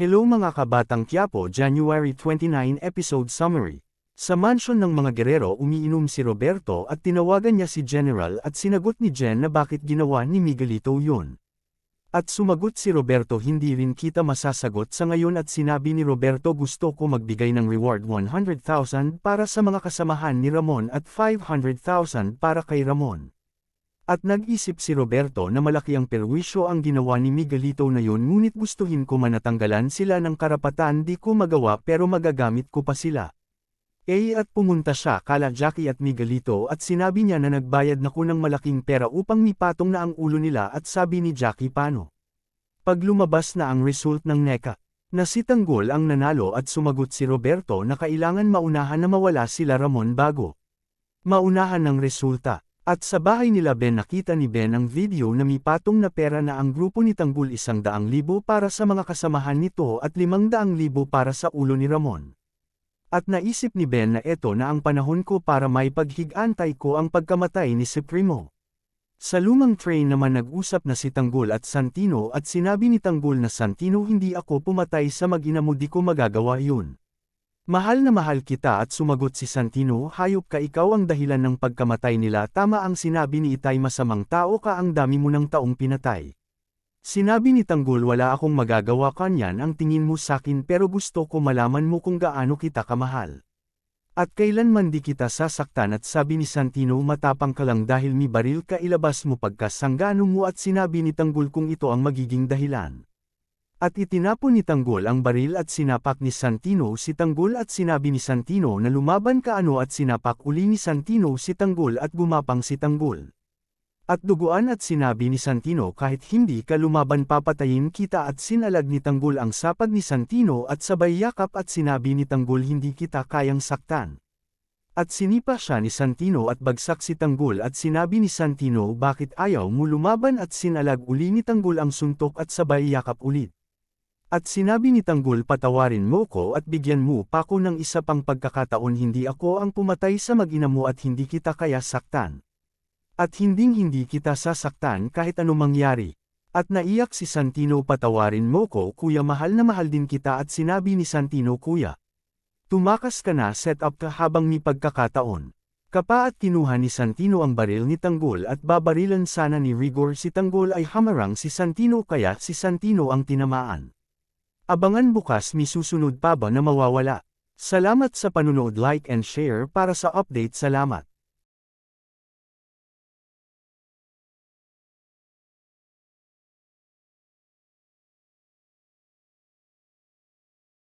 Hello mga kabatang Quiapo, January 29 episode summary. Sa mansyon ng mga gerero umiinom si Roberto at tinawagan niya si General at sinagot ni Jen na bakit ginawa ni Miguelito yun. At sumagot si Roberto, hindi rin kita masasagot sa ngayon, at sinabi ni Roberto, gusto ko magbigay ng reward 100,000 para sa mga kasamahan ni Ramon at 500,000 para kay Ramon. At nag-isip si Roberto na malaki ang perwisyo ang ginawa ni Miguelito na yun, ngunit gustuhin ko manatanggalan sila ng karapatan, di ko magawa pero magagamit ko pa sila. At pumunta siya kala Jackie at Miguelito at sinabi niya na nagbayad na ko ng malaking pera upang mipatong na ang ulo nila, at sabi ni Jackie paano. Pag lumabas na ang result ng NECA, na si Tanggol ang nanalo, at sumagot si Roberto na kailangan maunahan na mawala sila Ramon bago maunahan ng resulta. At sa bahay nila Ben, nakita ni Ben ang video na may patong na pera na ang grupo ni Tanggol 100,000 para sa mga kasamahan nito at 500,000 para sa ulo ni Ramon. At naisip ni Ben na eto na ang panahon ko para may paghigantay ko ang pagkamatay ni Supremo. Sa lumang train naman nag-usap na si Tanggol at Santino, at sinabi ni Tanggol na Santino, hindi ako pumatay sa mag-ina mo, di ko magagawa yun. Mahal na mahal kita, at sumagot si Santino, hayop ka, ikaw ang dahilan ng pagkamatay nila. Tama ang sinabi ni Itay, masamang tao ka, ang dami mo ng taong pinatay. Sinabi ni Tanggol, wala akong magagawa kanyan ang tingin mo sakin, pero gusto ko malaman mo kung gaano kita kamahal. At kailanman di kita sasaktan. At sabi ni Santino, matapang ka lang dahil may baril ka, ilabas mo pagkasanggano mo. At sinabi ni Tanggol kung ito ang magiging dahilan. At itinapon ni Tanggol ang baril at sinapak ni Santino si Tanggol, at sinabi ni Santino na lumaban ka at sinapak uli ni Santino si Tanggol at gumapang si Tanggol. At duguan, at sinabi ni Santino, kahit hindi ka lumaban papatayin kita, at sinalag ni Tanggol ang sapag ni Santino at sabay yakap, at sinabi ni Tanggol, hindi kita kayang saktan. At sinipa siya ni Santino at bagsak si Tanggol, at sinabi ni Santino, bakit ayaw mo lumaban, at sinalag uli ni Tanggol ang suntok at sabay yakap ulit. At sinabi ni Tanggol, patawarin mo ko at bigyan mo pa ko ng isa pang pagkakataon, hindi ako ang pumatay sa mag-ina mo at hindi kita kaya saktan. At hindi kita sasaktan kahit anong mangyari. At naiyak si Santino, patawarin mo ko kuya, mahal na mahal din kita. At sinabi ni Santino, kuya, tumakas ka na, set up ka habang may pagkakataon ka pa. At kinuha ni Santino ang baril ni Tanggol at babarilan sana ni Rigor si Tanggol, ay hamarang si Santino kaya si Santino ang tinamaan. Abangan bukas, may susunod pa ba na mawawala? Salamat sa panunood, like and share para sa update. Salamat.